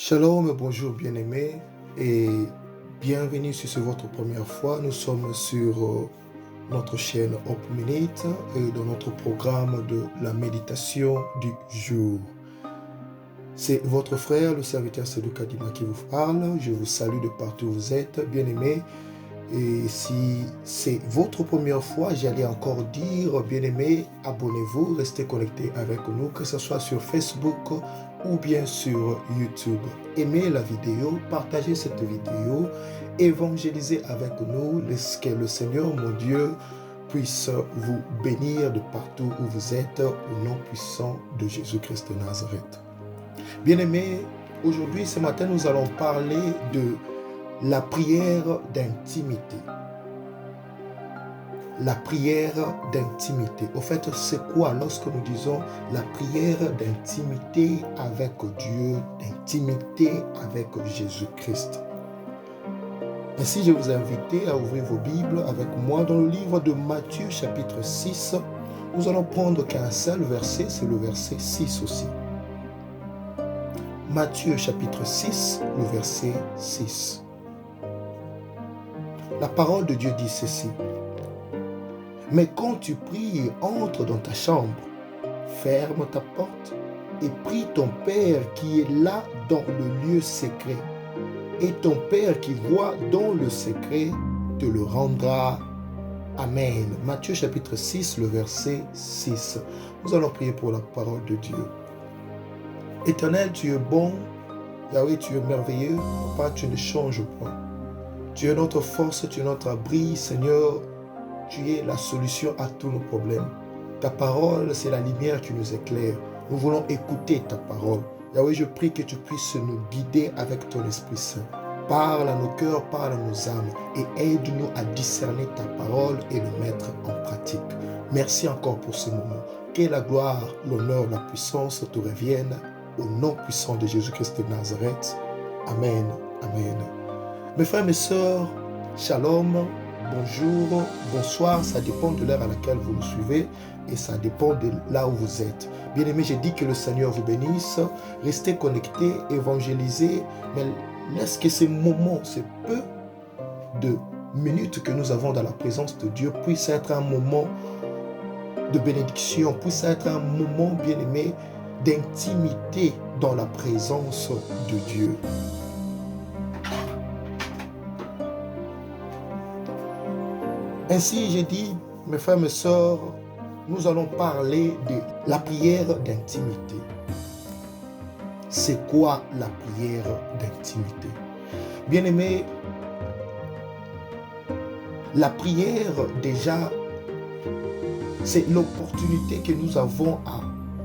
Shalom, bonjour bien-aimés et bienvenue si c'est votre première fois. Nous sommes sur notre chaîne Hope Minute et dans notre programme de la méditation du jour. C'est votre frère, le serviteur Sédou Kadima qui vous parle. Je vous salue de partout où vous êtes, bien-aimés. Et si c'est votre première fois, j'allais encore dire, bien-aimés, abonnez-vous, restez connectés avec nous, que ce soit sur Facebook ou bien sur YouTube. Aimez la vidéo, partagez cette vidéo, évangélisez avec nous, que le Seigneur, mon Dieu, puisse vous bénir de partout où vous êtes, au nom puissant de Jésus-Christ de Nazareth. Bien-aimés, aujourd'hui, ce matin, nous allons parler de la prière d'intimité. La prière d'intimité. Au fait, c'est quoi lorsque nous disons la prière d'intimité avec Dieu, d'intimité avec Jésus-Christ? Ainsi, je vous invite à ouvrir vos Bibles avec moi dans le livre de Matthieu chapitre 6. Nous allons prendre qu'un seul verset, c'est le verset 6 aussi. Matthieu chapitre 6, le verset 6. La parole de Dieu dit ceci. Mais quand tu pries, entre dans ta chambre, ferme ta porte et prie ton Père qui est là dans le lieu secret. Et ton Père qui voit dans le secret te le rendra. Amen. Matthieu chapitre 6, le verset 6. Nous allons prier pour la parole de Dieu. Éternel, tu es bon. Yahweh, tu es merveilleux. Papa, tu ne changes point. Tu es notre force, tu es notre abri, Seigneur. Tu es la solution à tous nos problèmes. Ta parole, c'est la lumière qui nous éclaire. Nous voulons écouter ta parole. Yahweh, je prie que tu puisses nous guider avec ton Esprit Saint. Parle à nos cœurs, parle à nos âmes et aide-nous à discerner ta parole et le mettre en pratique. Merci encore pour ce moment. Que la gloire, l'honneur, la puissance te reviennent au nom puissant de Jésus-Christ de Nazareth. Amen. Amen. Mes frères, mes sœurs, shalom, bonjour, bonsoir, ça dépend de l'heure à laquelle vous nous suivez et ça dépend de là où vous êtes. Bien-aimés, j'ai dit que le Seigneur vous bénisse, restez connectés, évangélisez, mais laisse que ces moments, ces peu de minutes que nous avons dans la présence de Dieu puissent être un moment de bénédiction, puissent être un moment, bien-aimé, d'intimité dans la présence de Dieu. Ainsi, j'ai dit, mes frères, mes sœurs, nous allons parler de la prière d'intimité. C'est quoi la prière d'intimité? Bien-aimés, la prière, déjà, c'est l'opportunité que nous avons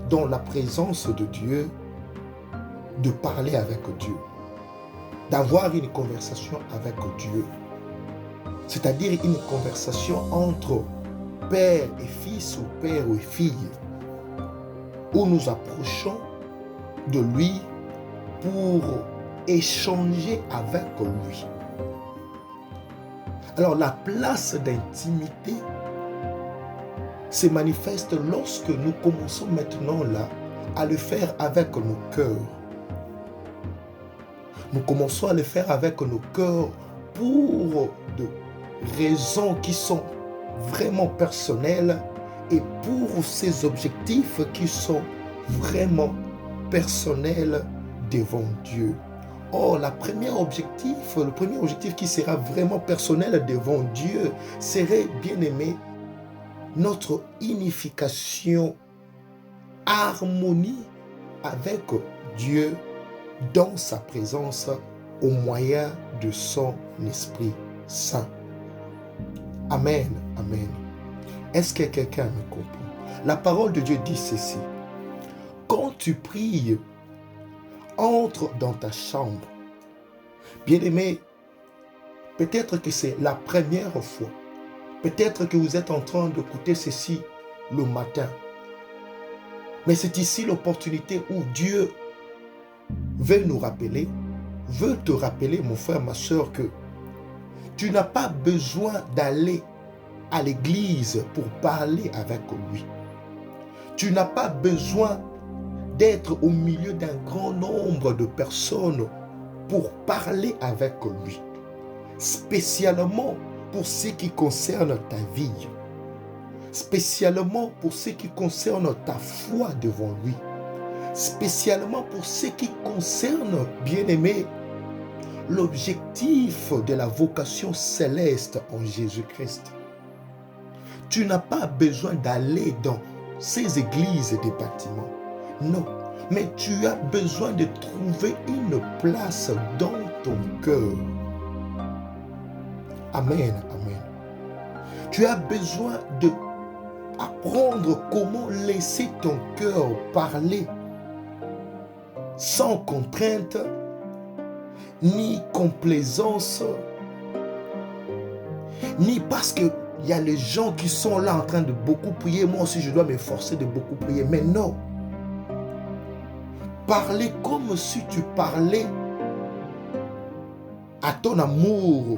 dans la présence de Dieu, de parler avec Dieu, d'avoir une conversation avec Dieu. C'est-à-dire une conversation entre père et fils ou père et fille, où nous approchons de lui pour échanger avec lui. Alors la place d'intimité se manifeste lorsque nous commençons maintenant là à le faire avec nos cœurs. Nous commençons à le faire avec nos cœurs pour de raisons qui sont vraiment personnelles et pour ces objectifs qui sont vraiment personnels devant Dieu. Or, le premier objectif qui sera vraiment personnel devant Dieu serait, bien-aimé, notre unification, harmonie avec Dieu dans sa présence au moyen de son Esprit Saint. Amen, amen. Est-ce que quelqu'un me comprend? La parole de Dieu dit ceci. Quand tu pries, entre dans ta chambre. Bien-aimé, peut-être que c'est la première fois. Peut-être que vous êtes en train d'écouter ceci le matin. Mais c'est ici l'opportunité où Dieu veut nous rappeler, veut te rappeler, mon frère, ma soeur, que tu n'as pas besoin d'aller à l'église pour parler avec lui. Tu n'as pas besoin d'être au milieu d'un grand nombre de personnes pour parler avec lui, spécialement pour ce qui concerne ta vie, spécialement pour ce qui concerne ta foi devant lui, spécialement pour ce qui concerne, bien-aimé, l'objectif de la vocation céleste en Jésus-Christ. Tu n'as pas besoin d'aller dans ces églises des bâtiments. Non, mais tu as besoin de trouver une place dans ton cœur. Amen, amen. Tu as besoin d'apprendre comment laisser ton cœur parler sans contrainte, ni complaisance, ni parce que il y a les gens qui sont là en train de beaucoup prier. Moi aussi, je dois m'efforcer de beaucoup prier. Mais non. Parler comme si tu parlais à ton amour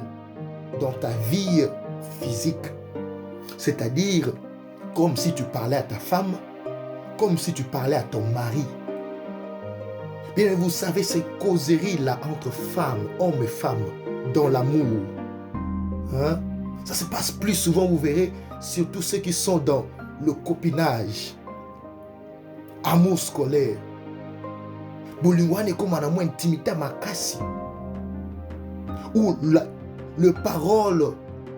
dans ta vie physique. C'est-à-dire comme si tu parlais à ta femme, comme si tu parlais à ton mari. Bien, vous savez, ces causeries-là entre femmes, hommes et femmes, dans l'amour. Hein? Ça se passe plus souvent, vous verrez, surtout ceux qui sont dans le copinage, amour scolaire. Bolingwane comme un amour intimité makasi. Où le parole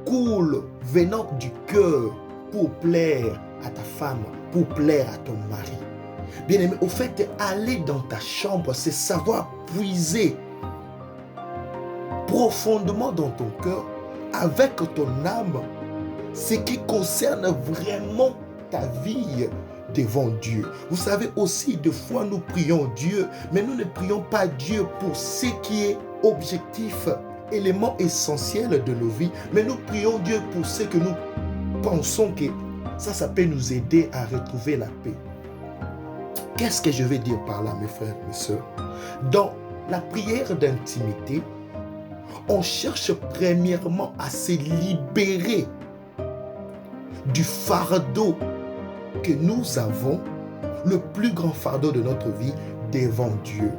coule venant du cœur pour plaire à ta femme, pour plaire à ton mari. Bien aimé, au fait, aller dans ta chambre, c'est savoir puiser profondément dans ton cœur, avec ton âme, ce qui concerne vraiment ta vie devant Dieu. Vous savez aussi, des fois nous prions Dieu, mais nous ne prions pas Dieu pour ce qui est objectif, élément essentiel de nos vies, mais nous prions Dieu pour ce que nous pensons que ça peut nous aider à retrouver la paix. Qu'est-ce que je vais dire par là, mes frères, mes sœurs? Dans la prière d'intimité, on cherche premièrement à se libérer du fardeau que nous avons, le plus grand fardeau de notre vie devant Dieu.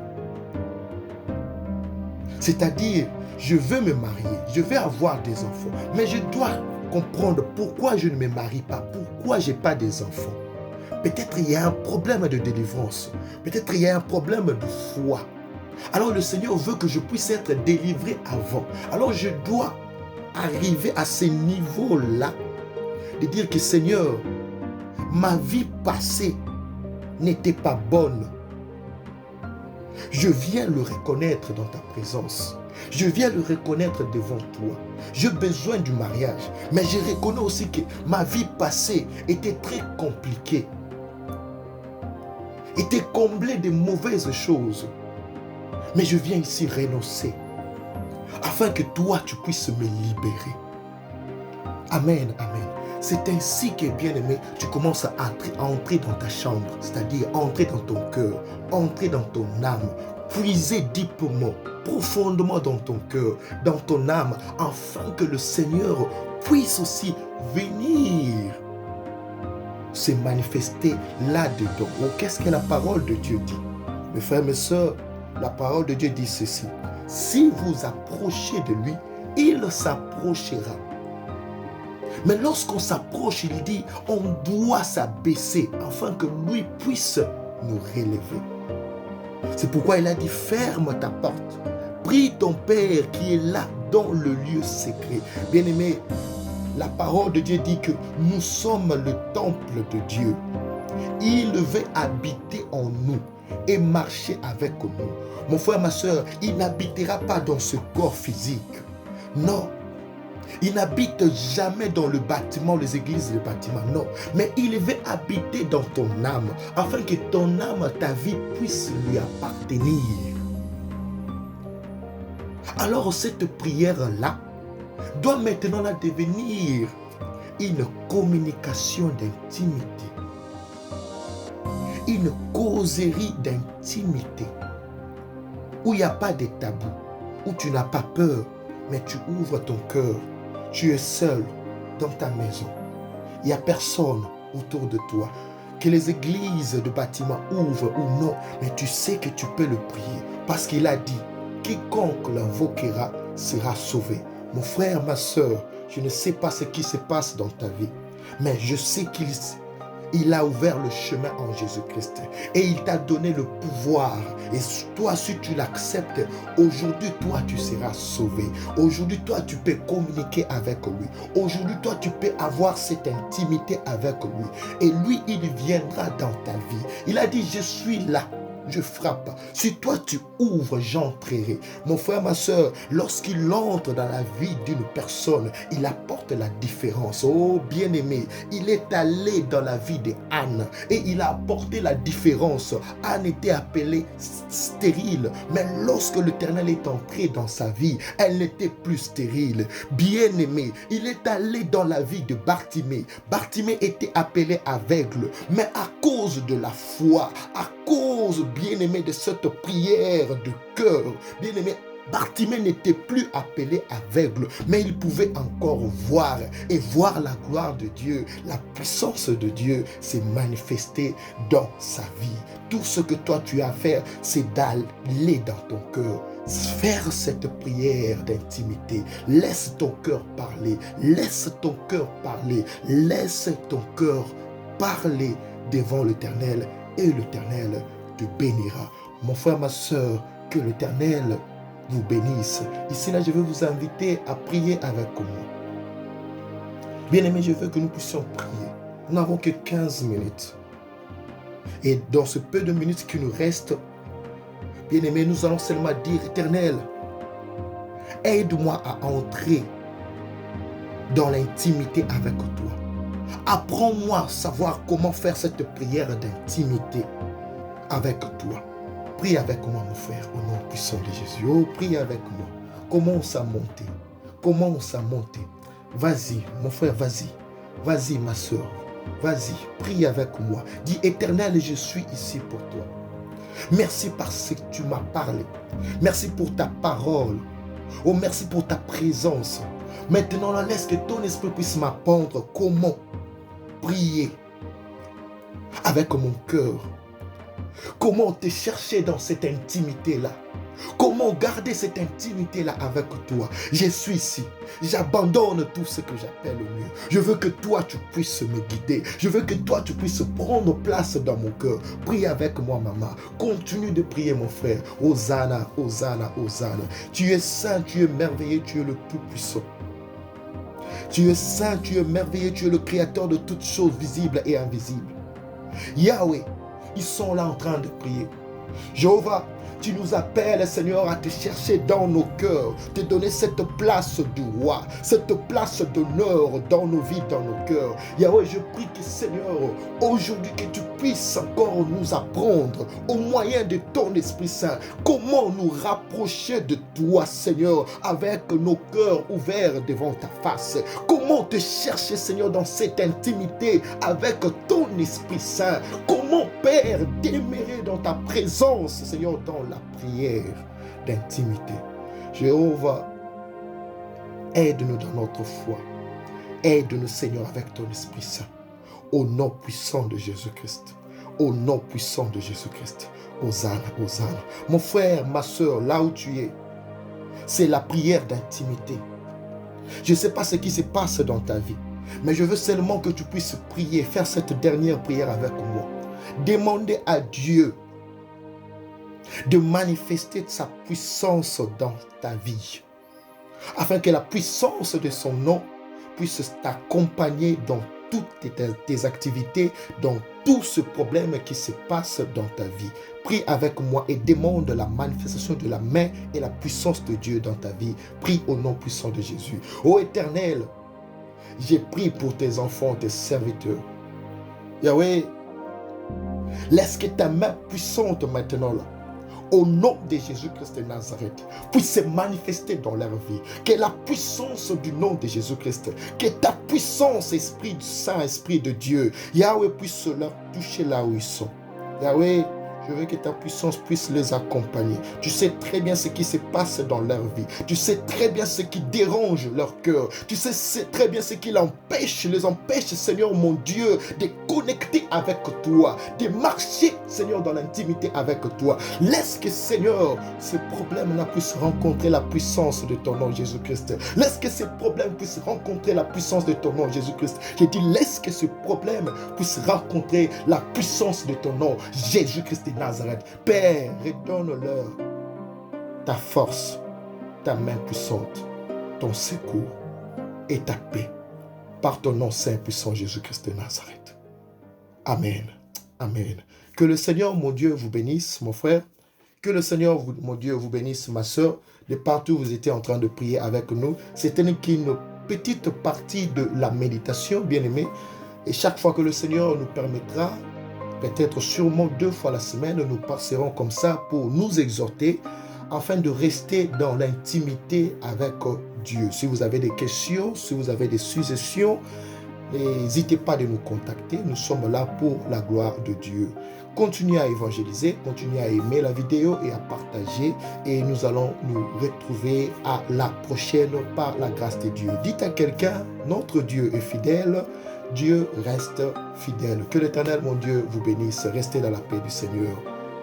C'est-à-dire, je veux me marier, je vais avoir des enfants, mais je dois comprendre pourquoi je ne me marie pas, pourquoi je n'ai pas des enfants. Peut-être il y a un problème de délivrance, peut-être il y a un problème de foi. Alors le Seigneur veut que je puisse être délivré avant. Alors je dois arriver à ce niveau-là de dire que Seigneur, ma vie passée n'était pas bonne. Je viens le reconnaître dans ta présence. Je viens le reconnaître devant toi. J'ai besoin du mariage. Mais je reconnais aussi que ma vie passée était très compliquée. Était comblée de mauvaises choses. Mais je viens ici renoncer. Afin que toi, tu puisses me libérer. Amen, amen. C'est ainsi que, bien-aimé, tu commences à entrer dans ta chambre. C'est-à-dire entrer dans ton cœur, entrer dans ton âme, puiser deepement, profondément dans ton cœur, dans ton âme, afin que le Seigneur puisse aussi venir se manifester là-dedans. Oh, qu'est-ce que la parole de Dieu dit? Mes frères, mes sœurs, la parole de Dieu dit ceci. Si vous approchez de lui, il s'approchera. Mais lorsqu'on s'approche, il dit, on doit s'abaisser afin que lui puisse nous relever. C'est pourquoi il a dit, ferme ta porte. Prie ton Père qui est là dans le lieu secret. Bien-aimé, la parole de Dieu dit que nous sommes le temple de Dieu. Il veut habiter en nous et marcher avec nous. Mon frère, ma soeur, il n'habitera pas dans ce corps physique. Non. Il n'habite jamais dans le bâtiment, les églises, les bâtiments, non. Mais il veut habiter dans ton âme, afin que ton âme, ta vie, puisse lui appartenir. Alors cette prière-là doit maintenant devenir une communication d'intimité. Une causerie d'intimité. Où il n'y a pas de tabou, où tu n'as pas peur, mais tu ouvres ton cœur. Tu es seul dans ta maison. Il n'y a personne autour de toi. que les églises de bâtiments ouvrent ou non, mais tu sais que tu peux le prier. Parce qu'il a dit, quiconque l'invoquera sera sauvé. Mon frère, ma soeur, je ne sais pas ce qui se passe dans ta vie, mais je sais qu'il a ouvert le chemin en Jésus-Christ et il t'a donné le pouvoir. Et toi, si tu l'acceptes, aujourd'hui, toi, tu seras sauvé. Aujourd'hui, toi, tu peux communiquer avec lui. Aujourd'hui, toi, tu peux avoir cette intimité avec lui. Et lui, il viendra dans ta vie. Il a dit, je suis là. Je frappe. Si toi tu ouvres, j'entrerai. Mon frère, ma soeur, lorsqu'il entre dans la vie d'une personne, il apporte la différence. Oh, bien-aimé, il est allé dans la vie de Anne et il a apporté la différence. Anne était appelée stérile, mais lorsque l'Éternel est entré dans sa vie, elle n'était plus stérile. Bien-aimé, il est allé dans la vie de Bartimée. Bartimée était appelé aveugle, mais à cause de la foi, à cause, bien-aimé, de cette prière de cœur, bien-aimé, Bartimée n'était plus appelé aveugle, mais il pouvait encore voir et voir la gloire de Dieu. La puissance de Dieu s'est manifestée dans sa vie. Tout ce que toi tu as à faire, c'est d'aller dans ton cœur. Faire cette prière d'intimité. Laisse ton cœur parler. Laisse ton cœur parler. Laisse ton cœur parler devant l'Éternel et l'Éternel te bénira. Mon frère, ma soeur, que l'Éternel vous bénisse. Ici, là, je veux vous inviter à prier avec moi. Bien-aimés, je veux que nous puissions prier. Nous n'avons que 15 minutes. Et dans ce peu de minutes qui nous restent, bien-aimés, nous allons seulement dire, Éternel, aide-moi à entrer dans l'intimité avec toi. Apprends-moi à savoir comment faire cette prière d'intimité avec toi. Prie avec moi, mon frère, au nom puissant de Jésus. Oh, prie avec moi. Commence à monter. Commence à monter. Vas-y, mon frère, vas-y. Vas-y, ma soeur. Vas-y, prie avec moi. Dis, Éternel, je suis ici pour toi. Merci parce que tu m'as parlé. Merci pour ta parole. Oh, merci pour ta présence. Maintenant, laisse que ton esprit puisse m'apprendre comment prier avec mon cœur. Comment te chercher dans cette intimité-là? Comment garder cette intimité-là avec toi? Je suis ici. J'abandonne tout ce que j'appelle le mieux. Je veux que toi, tu puisses me guider. Je veux que toi, tu puisses prendre place dans mon cœur. Prie avec moi, maman. Continue de prier, mon frère. Hosanna, Hosanna, Hosanna. Tu es saint, tu es merveilleux, tu es le tout-puissant. Tu es saint, tu es merveilleux, tu es le créateur de toutes choses visibles et invisibles. Yahweh, ils sont là en train de prier. Jéhovah, tu nous appelles, Seigneur, à te chercher dans nos cœurs, te donner cette place du roi, cette place d'honneur dans nos vies, dans nos cœurs. Yahweh, je prie que, Seigneur, aujourd'hui, que tu puisses encore nous apprendre, au moyen de ton Esprit Saint, comment nous rapprocher de toi, Seigneur, avec nos cœurs ouverts devant ta face. Comment te chercher, Seigneur, dans cette intimité avec ton Esprit Saint. Comment, Père, demeurer dans ta présence, Seigneur, dans la prière d'intimité. Jéhovah, aide-nous dans notre foi. Aide-nous, Seigneur, avec ton Esprit Saint. Au nom puissant de Jésus-Christ. Au nom puissant de Jésus-Christ. Hosanna, Hosanna. Mon frère, ma soeur, là où tu es, c'est la prière d'intimité. Je ne sais pas ce qui se passe dans ta vie, mais je veux seulement que tu puisses prier, faire cette dernière prière avec moi. Demander à Dieu de manifester sa puissance dans ta vie, afin que la puissance de son nom puisse t'accompagner dans toutes tes activités, dans tout ce problème qui se passe dans ta vie. Prie avec moi et demande la manifestation de la main et la puissance de Dieu dans ta vie. Prie au nom puissant de Jésus. Ô Éternel, j'ai prié pour tes enfants, tes serviteurs. Yahweh, laisse que ta main puissante maintenant là, au nom de Jésus-Christ de Nazareth, puisse se manifester dans leur vie. Que la puissance du nom de Jésus-Christ, que ta puissance, Esprit Saint, Esprit de Dieu, Yahweh, puisse leur toucher là où ils sont. Yahweh, Je veux que ta puissance puisse les accompagner. Tu sais très bien ce qui se passe dans leur vie. Tu sais très bien ce qui dérange leur cœur. Tu sais très bien ce qui les empêche, Seigneur mon Dieu, de connecter avec toi, de marcher, Seigneur, dans l'intimité avec toi. Laisse que, Seigneur, ces problèmes-là puissent rencontrer la puissance de ton nom, Jésus-Christ. Laisse que ces problèmes puissent rencontrer la puissance de ton nom, Jésus-Christ. J'ai dit, laisse que ce problème puisse rencontrer la puissance de ton nom, Jésus-Christ de Nazareth. Père, redonne-leur ta force, ta main puissante, ton secours et ta paix. Par ton nom saint puissant, Jésus-Christ de Nazareth. Amen. Amen. Que le Seigneur, mon Dieu, vous bénisse, mon frère. Que le Seigneur, mon Dieu, vous bénisse, ma soeur. De partout où vous étiez en train de prier avec nous. C'était une petite partie de la méditation, bien-aimé. Et chaque fois que le Seigneur nous permettra, peut-être sûrement 2 fois la semaine, nous passerons comme ça pour nous exhorter afin de rester dans l'intimité avec Dieu. Si vous avez des questions, si vous avez des suggestions, n'hésitez pas de nous contacter. Nous sommes là pour la gloire de Dieu. Continuez à évangéliser, continuez à aimer la vidéo et à partager. Et nous allons nous retrouver à la prochaine par la grâce de Dieu. Dites à quelqu'un, notre Dieu est fidèle. Dieu reste fidèle. Que l'Éternel, mon Dieu, vous bénisse. Restez dans la paix du Seigneur.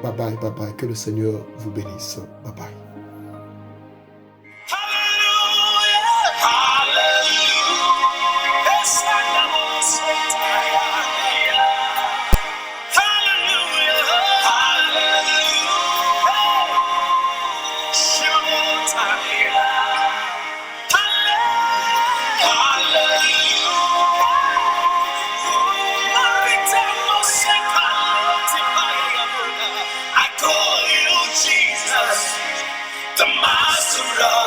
Bye bye, bye bye. Que le Seigneur vous bénisse. Bye bye. The master of